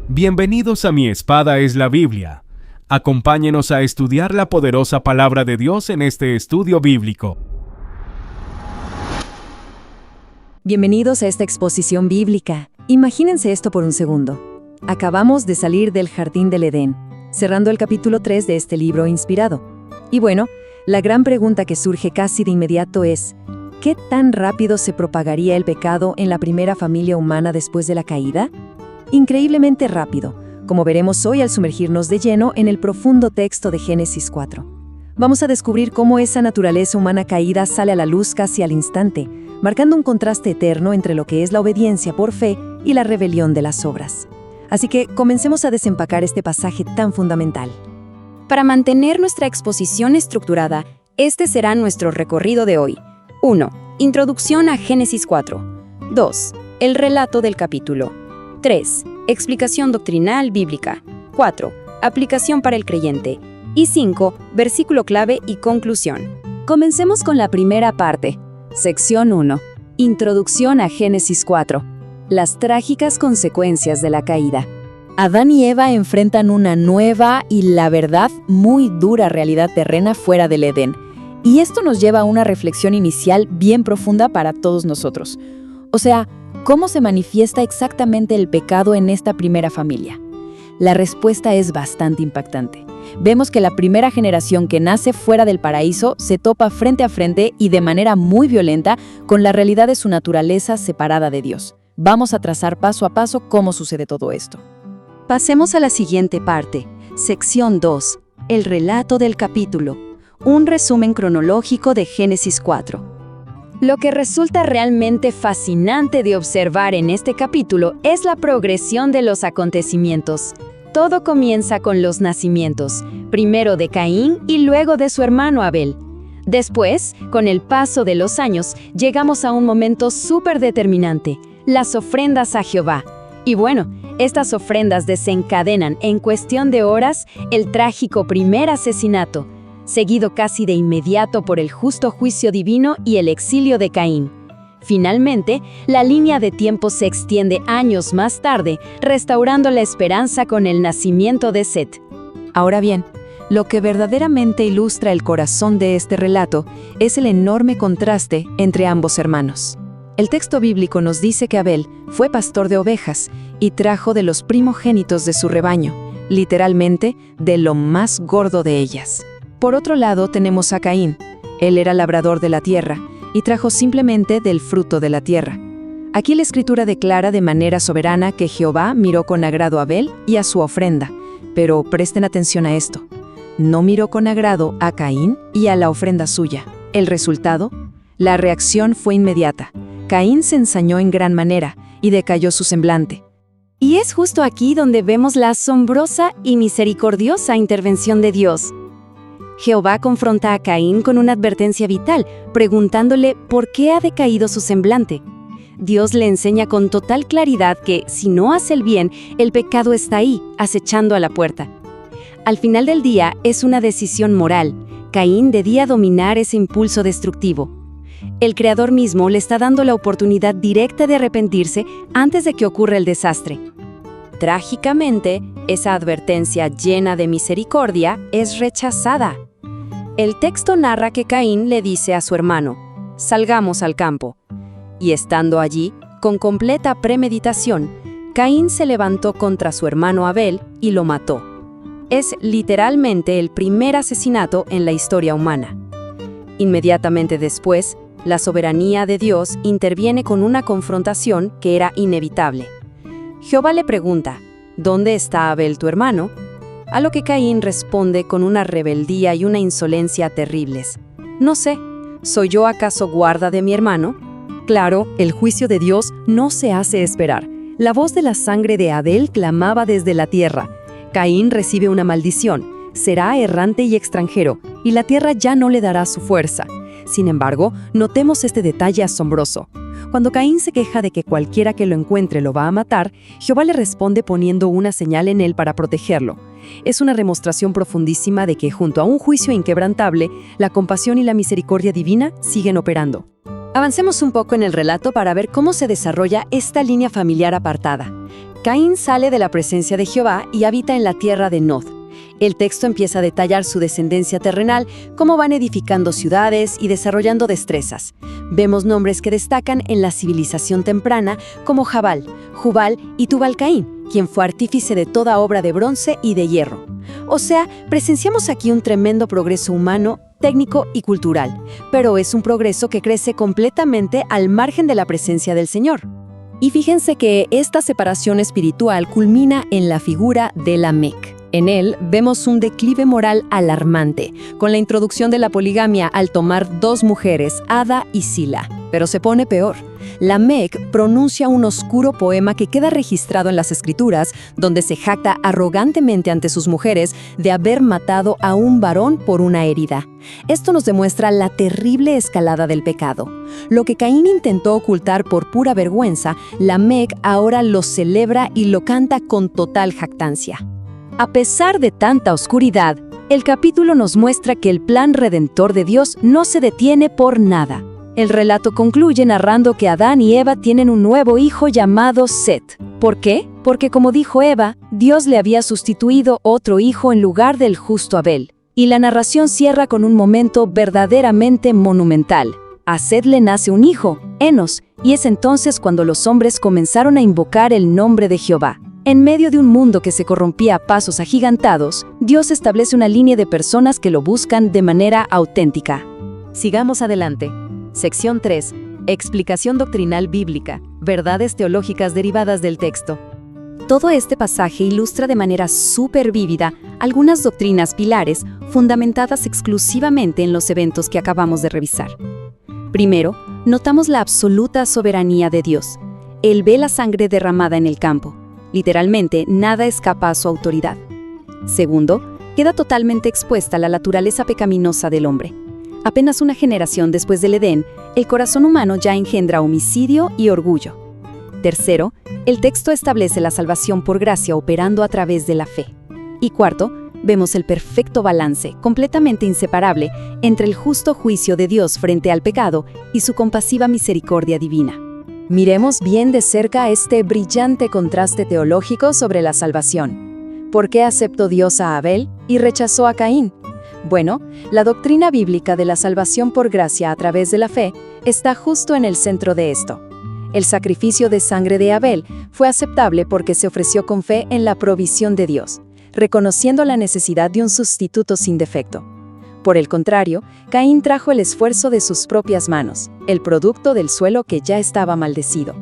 Bienvenidos a Mi Espada es la Biblia. Acompáñenos a estudiar la poderosa palabra de Dios en este estudio bíblico. Bienvenidos a esta exposición bíblica. Imagínense esto por un segundo. Acabamos de salir del Jardín del Edén, cerrando el capítulo 3 de este libro inspirado. Y bueno, la gran pregunta que surge casi de inmediato es, ¿qué tan rápido se propagaría el pecado en la primera familia humana después de la caída? Increíblemente rápido, como veremos hoy al sumergirnos de lleno en el profundo texto de Génesis 4. Vamos a descubrir cómo esa naturaleza humana caída sale a la luz casi al instante, marcando un contraste eterno entre lo que es la obediencia por fe y la rebelión de las obras. Así que comencemos a desempacar este pasaje tan fundamental. Para mantener nuestra exposición estructurada, este será nuestro recorrido de hoy. 1. Introducción a Génesis 4. 2. El relato del capítulo. 3. Explicación doctrinal bíblica. 4. Aplicación para el creyente. Y 5. Versículo clave y conclusión. Comencemos con la primera parte. Sección 1. Introducción a Génesis 4. Las trágicas consecuencias de la caída. Adán y Eva enfrentan una nueva y, la verdad, muy dura realidad terrena fuera del Edén. Y esto nos lleva a una reflexión inicial bien profunda para todos nosotros. O sea, ¿cómo se manifiesta exactamente el pecado en esta primera familia? La respuesta es bastante impactante. Vemos que la primera generación que nace fuera del paraíso se topa frente a frente y de manera muy violenta con la realidad de su naturaleza separada de Dios. Vamos a trazar paso a paso cómo sucede todo esto. Pasemos a la siguiente parte, sección 2, el relato del capítulo, un resumen cronológico de Génesis 4. Lo que resulta realmente fascinante de observar en este capítulo es la progresión de los acontecimientos. Todo comienza con los nacimientos, primero de Caín y luego de su hermano Abel. Después, con el paso de los años, llegamos a un momento súper determinante, las ofrendas a Jehová. Y bueno, estas ofrendas desencadenan en cuestión de horas el trágico primer asesinato, seguido casi de inmediato por el justo juicio divino y el exilio de Caín. Finalmente, la línea de tiempo se extiende años más tarde, restaurando la esperanza con el nacimiento de Set. Ahora bien, lo que verdaderamente ilustra el corazón de este relato es el enorme contraste entre ambos hermanos. El texto bíblico nos dice que Abel fue pastor de ovejas y trajo de los primogénitos de su rebaño, literalmente de lo más gordo de ellas. Por otro lado tenemos a Caín. Él era labrador de la tierra y trajo simplemente del fruto de la tierra. Aquí la Escritura declara de manera soberana que Jehová miró con agrado a Abel y a su ofrenda, pero presten atención a esto. No miró con agrado a Caín y a la ofrenda suya. ¿El resultado? La reacción fue inmediata. Caín se ensañó en gran manera y decayó su semblante. Y es justo aquí donde vemos la asombrosa y misericordiosa intervención de Dios. Jehová confronta a Caín con una advertencia vital, preguntándole por qué ha decaído su semblante. Dios le enseña con total claridad que, si no hace el bien, el pecado está ahí, acechando a la puerta. Al final del día, es una decisión moral. Caín debía dominar ese impulso destructivo. El Creador mismo le está dando la oportunidad directa de arrepentirse antes de que ocurra el desastre. Trágicamente, esa advertencia llena de misericordia es rechazada. El texto narra que Caín le dice a su hermano, «Salgamos al campo». Y estando allí, con completa premeditación, Caín se levantó contra su hermano Abel y lo mató. Es literalmente el primer asesinato en la historia humana. Inmediatamente después, la soberanía de Dios interviene con una confrontación que era inevitable. Jehová le pregunta, ¿dónde está Abel tu hermano? A lo que Caín responde con una rebeldía y una insolencia terribles. No sé, ¿soy yo acaso guarda de mi hermano? Claro, el juicio de Dios no se hace esperar. La voz de la sangre de Abel clamaba desde la tierra. Caín recibe una maldición, será errante y extranjero, y la tierra ya no le dará su fuerza. Sin embargo, notemos este detalle asombroso. Cuando Caín se queja de que cualquiera que lo encuentre lo va a matar, Jehová le responde poniendo una señal en él para protegerlo. Es una demostración profundísima de que junto a un juicio inquebrantable, la compasión y la misericordia divina siguen operando. Avancemos un poco en el relato para ver cómo se desarrolla esta línea familiar apartada. Caín sale de la presencia de Jehová y habita en la tierra de Nod. El texto empieza a detallar su descendencia terrenal, cómo van edificando ciudades y desarrollando destrezas. Vemos nombres que destacan en la civilización temprana, como Jabal, Jubal y Tubal-Caín, quien fue artífice de toda obra de bronce y de hierro. O sea, presenciamos aquí un tremendo progreso humano, técnico y cultural, pero es un progreso que crece completamente al margen de la presencia del Señor. Y fíjense que esta separación espiritual culmina en la figura de Lamec. En él vemos un declive moral alarmante, con la introducción de la poligamia al tomar 2 mujeres, Ada y Sila. Pero se pone peor. Lamec pronuncia un oscuro poema que queda registrado en las Escrituras, donde se jacta arrogantemente ante sus mujeres de haber matado a un varón por una herida. Esto nos demuestra la terrible escalada del pecado. Lo que Caín intentó ocultar por pura vergüenza, Lamec ahora lo celebra y lo canta con total jactancia. A pesar de tanta oscuridad, el capítulo nos muestra que el plan redentor de Dios no se detiene por nada. El relato concluye narrando que Adán y Eva tienen un nuevo hijo llamado Set. ¿Por qué? Porque como dijo Eva, Dios le había sustituido otro hijo en lugar del justo Abel. Y la narración cierra con un momento verdaderamente monumental. A Set le nace un hijo, Enos, y es entonces cuando los hombres comenzaron a invocar el nombre de Jehová. En medio de un mundo que se corrompía a pasos agigantados, Dios establece una línea de personas que lo buscan de manera auténtica. Sigamos adelante. Sección 3. Explicación doctrinal bíblica. Verdades teológicas derivadas del texto. Todo este pasaje ilustra de manera súper vívida algunas doctrinas pilares fundamentadas exclusivamente en los eventos que acabamos de revisar. Primero, notamos la absoluta soberanía de Dios. Él ve la sangre derramada en el campo. Literalmente, nada escapa a su autoridad. Segundo, queda totalmente expuesta la naturaleza pecaminosa del hombre. Apenas una generación después del Edén, el corazón humano ya engendra homicidio y orgullo. Tercero, el texto establece la salvación por gracia operando a través de la fe. Y cuarto, vemos el perfecto balance, completamente inseparable, entre el justo juicio de Dios frente al pecado y su compasiva misericordia divina. Miremos bien de cerca este brillante contraste teológico sobre la salvación. ¿Por qué aceptó Dios a Abel y rechazó a Caín? Bueno, la doctrina bíblica de la salvación por gracia a través de la fe está justo en el centro de esto. El sacrificio de sangre de Abel fue aceptable porque se ofreció con fe en la provisión de Dios, reconociendo la necesidad de un sustituto sin defecto. Por el contrario, Caín trajo el esfuerzo de sus propias manos, el producto del suelo que ya estaba maldecido.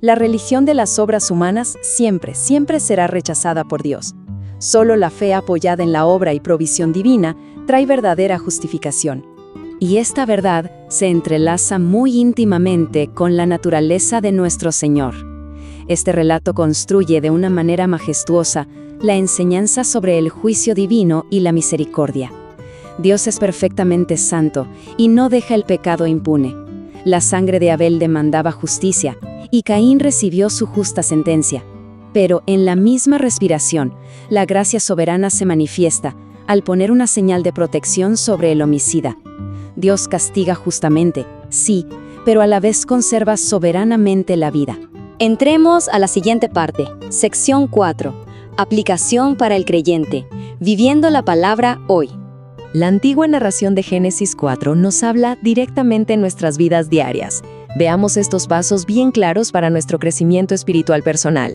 La religión de las obras humanas siempre será rechazada por Dios. Solo la fe apoyada en la obra y provisión divina trae verdadera justificación. Y esta verdad se entrelaza muy íntimamente con la naturaleza de nuestro Señor. Este relato construye de una manera majestuosa la enseñanza sobre el juicio divino y la misericordia. Dios es perfectamente santo y no deja el pecado impune. La sangre de Abel demandaba justicia y Caín recibió su justa sentencia. Pero en la misma respiración, la gracia soberana se manifiesta al poner una señal de protección sobre el homicida. Dios castiga justamente, sí, pero a la vez conserva soberanamente la vida. Entremos a la siguiente parte, sección 4. Aplicación para el creyente, viviendo la palabra hoy. La antigua narración de Génesis 4 nos habla directamente en nuestras vidas diarias. Veamos estos pasos bien claros para nuestro crecimiento espiritual personal.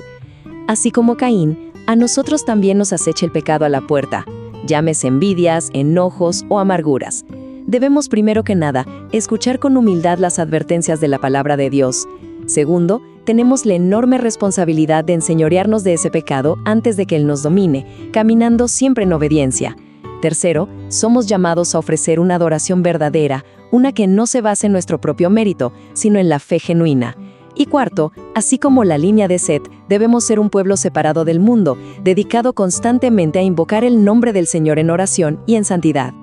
Así como Caín, a nosotros también nos acecha el pecado a la puerta, llámese envidias, enojos o amarguras. Debemos primero que nada escuchar con humildad las advertencias de la palabra de Dios. Segundo, tenemos la enorme responsabilidad de enseñorearnos de ese pecado antes de que él nos domine, caminando siempre en obediencia. Tercero, somos llamados a ofrecer una adoración verdadera, una que no se base en nuestro propio mérito, sino en la fe genuina. Y cuarto, así como la línea de Set, debemos ser un pueblo separado del mundo, dedicado constantemente a invocar el nombre del Señor en oración y en santidad.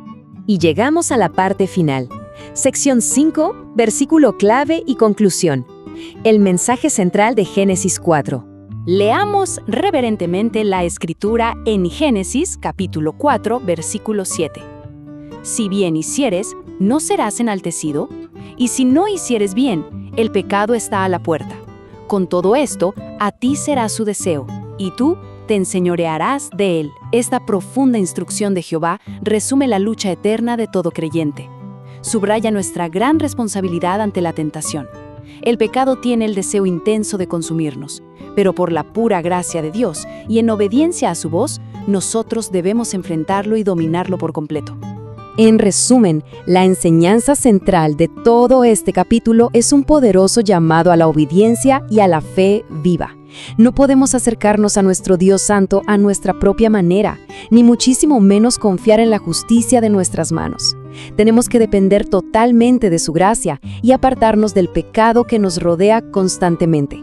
Y llegamos a la parte final. Sección 5, versículo clave y conclusión. El mensaje central de Génesis 4. Leamos reverentemente la escritura en Génesis capítulo 4, versículo 7. Si bien hicieres, ¿no serás enaltecido? Y si no hicieres bien, el pecado está a la puerta. Con todo esto, a ti será su deseo, y tú te enseñorearás de él. Esta profunda instrucción de Jehová resume la lucha eterna de todo creyente. Subraya nuestra gran responsabilidad ante la tentación. El pecado tiene el deseo intenso de consumirnos, pero por la pura gracia de Dios y en obediencia a su voz, nosotros debemos enfrentarlo y dominarlo por completo. En resumen, la enseñanza central de todo este capítulo es un poderoso llamado a la obediencia y a la fe viva. No podemos acercarnos a nuestro Dios Santo a nuestra propia manera, ni muchísimo menos confiar en la justicia de nuestras manos. Tenemos que depender totalmente de su gracia y apartarnos del pecado que nos rodea constantemente.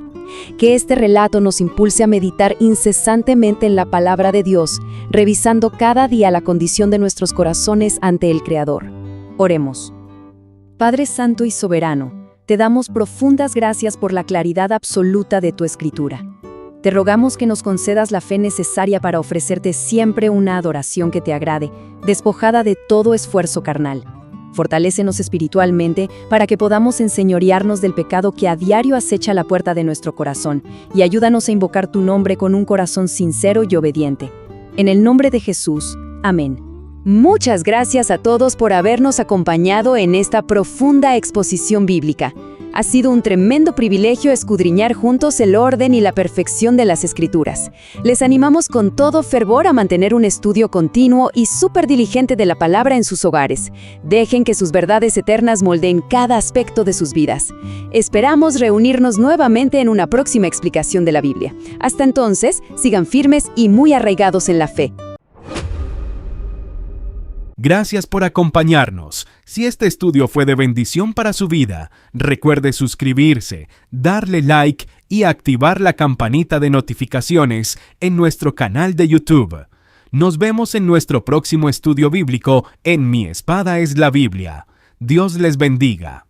Que este relato nos impulse a meditar incesantemente en la palabra de Dios, revisando cada día la condición de nuestros corazones ante el Creador. Oremos. Padre Santo y Soberano, te damos profundas gracias por la claridad absoluta de tu Escritura. Te rogamos que nos concedas la fe necesaria para ofrecerte siempre una adoración que te agrade, despojada de todo esfuerzo carnal. Fortalécenos espiritualmente para que podamos enseñorearnos del pecado que a diario acecha la puerta de nuestro corazón y ayúdanos a invocar tu nombre con un corazón sincero y obediente. En el nombre de Jesús. Amén. Muchas gracias a todos por habernos acompañado en esta profunda exposición bíblica. Ha sido un tremendo privilegio escudriñar juntos el orden y la perfección de las Escrituras. Les animamos con todo fervor a mantener un estudio continuo y súper diligente de la palabra en sus hogares. Dejen que sus verdades eternas moldeen cada aspecto de sus vidas. Esperamos reunirnos nuevamente en una próxima explicación de la Biblia. Hasta entonces, sigan firmes y muy arraigados en la fe. Gracias por acompañarnos. Si este estudio fue de bendición para su vida, recuerde suscribirse, darle like y activar la campanita de notificaciones en nuestro canal de YouTube. Nos vemos en nuestro próximo estudio bíblico en Mi Espada es la Biblia. Dios les bendiga.